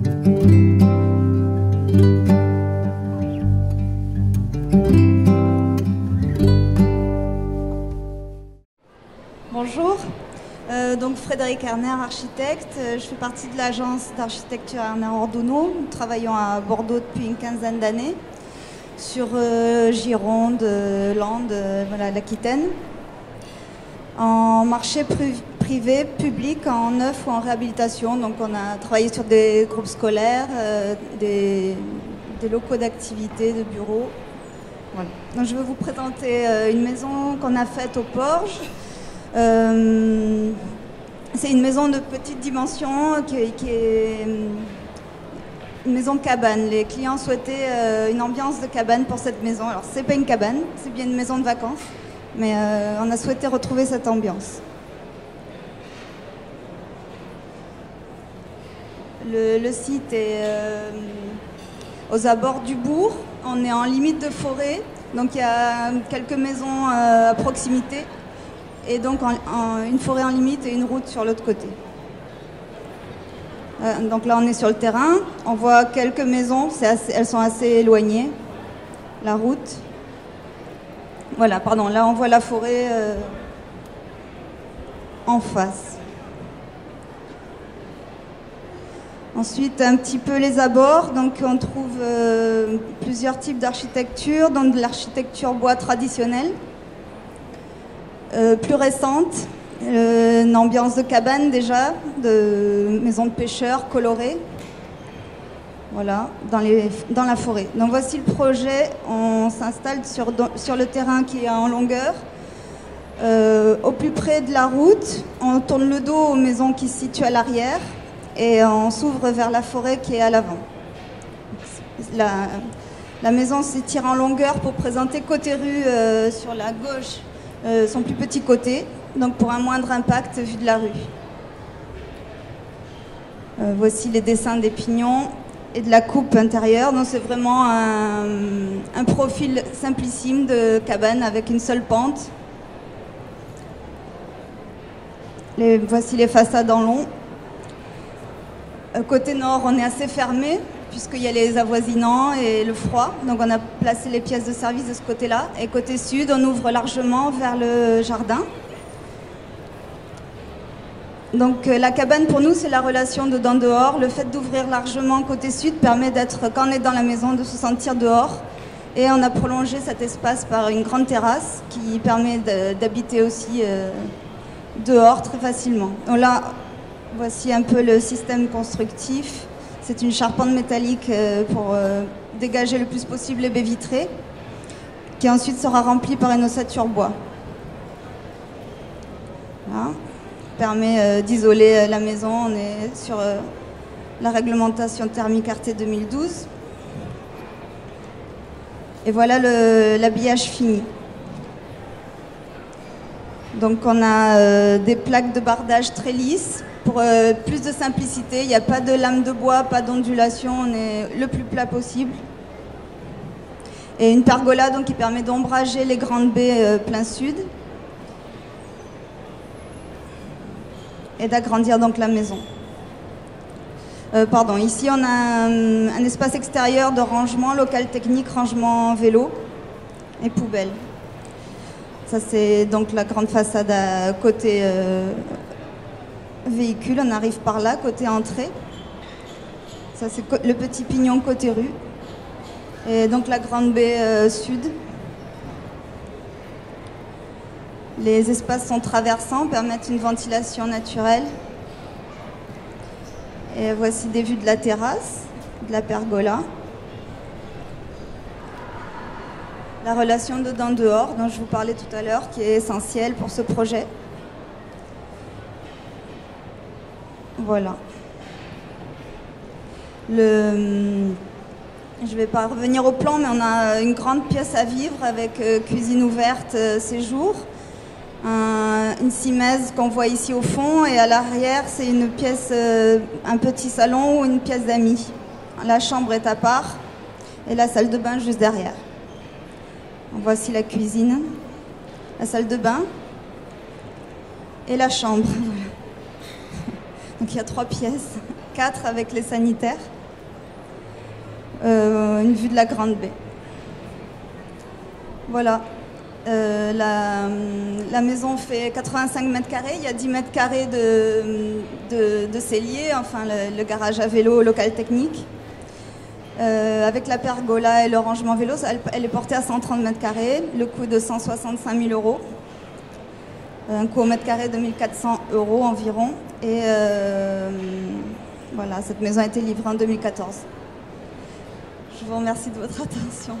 Bonjour, donc Frédéric Erner, architecte. Je fais partie de l'agence d'architecture Erner Ordono. Nous travaillons à Bordeaux depuis une quinzaine d'années sur Gironde, Landes, voilà, l'Aquitaine. En marché privé, public, en neuf ou en réhabilitation. Donc on a travaillé sur des groupes scolaires, des locaux d'activité, de bureaux. Voilà. Donc je vais vous présenter une maison qu'on a faite au Porge. C'est une maison de petite dimension qui est une maison cabane. Les clients souhaitaient une ambiance de cabane pour cette maison. Alors c'est pas une cabane, c'est bien une maison de vacances, mais on a souhaité retrouver cette ambiance. Le site est aux abords du bourg. On est en limite de forêt, donc il y a quelques maisons à proximité. Et donc une forêt en limite et une route sur l'autre côté. Donc là on est sur le terrain, on voit quelques maisons, elles sont assez éloignées, la route. Voilà, pardon, là on voit la forêt en face. Ensuite un petit peu les abords, donc on trouve plusieurs types d'architecture, donc de l'architecture bois traditionnelle. Plus récente, une ambiance de cabane déjà, de maison de pêcheurs colorée, voilà, dans la forêt. Donc voici le projet, on s'installe sur le terrain qui est en longueur, au plus près de la route, on tourne le dos aux maisons qui se situent à l'arrière et on s'ouvre vers la forêt qui est à l'avant. La maison s'étire en longueur pour présenter côté rue sur la gauche. Son plus petit côté, donc pour un moindre impact vu de la rue. Voici les dessins des pignons et de la coupe intérieure. Donc c'est vraiment un profil simplissime de cabane avec une seule pente. Voici les façades en long. Côté nord, on est assez fermé, puisqu'il y a les avoisinants et le froid. Donc on a placé les pièces de service de ce côté-là. Et côté sud, on ouvre largement vers le jardin. Donc la cabane pour nous, c'est la relation dedans-dehors. Le fait d'ouvrir largement côté sud permet d'être, quand on est dans la maison, de se sentir dehors. Et on a prolongé cet espace par une grande terrasse qui permet d'habiter aussi dehors très facilement. Donc là, voici un peu le système constructif. C'est une charpente métallique pour dégager le plus possible les baies vitrées, qui ensuite sera remplie par une ossature bois. Voilà. Permet d'isoler la maison. On est sur la réglementation thermique RT 2012. Et voilà l'habillage fini. Donc on a des plaques de bardage très lisses. Pour plus de simplicité, il n'y a pas de lame de bois, pas d'ondulation, on est le plus plat possible. Et une pergola donc, qui permet d'ombrager les grandes baies plein sud. Et d'agrandir donc la maison. Ici on a un espace extérieur de rangement, local technique, rangement vélo et poubelle. Ça c'est donc la grande façade à côté véhicule, on arrive par là, côté entrée. Ça c'est le petit pignon côté rue. Et donc la grande baie sud. Les espaces sont traversants, permettent une ventilation naturelle. Et voici des vues de la terrasse, de la pergola. La relation dedans-dehors, dont je vous parlais tout à l'heure, qui est essentielle pour ce projet. Voilà. Je ne vais pas revenir au plan, mais on a une grande pièce à vivre avec cuisine ouverte, séjour. Une simèse qu'on voit ici au fond, et à l'arrière c'est une pièce, un petit salon ou une pièce d'amis. La chambre est à part et la salle de bain juste derrière. Voici la cuisine, la salle de bain et la chambre. Voilà. Donc il y a 3 pièces, 4 avec les sanitaires. une vue de la Grande Baie. Voilà. La maison fait 85 mètres carrés, il y a 10 mètres carrés de cellier, enfin le garage à vélo local technique. Avec la pergola et le rangement vélo, elle est portée à 130 mètres carrés, le coût de 165 000 €, un coût au mètre carré de 1 400 € environ. Et voilà, cette maison a été livrée en 2014. Je vous remercie de votre attention.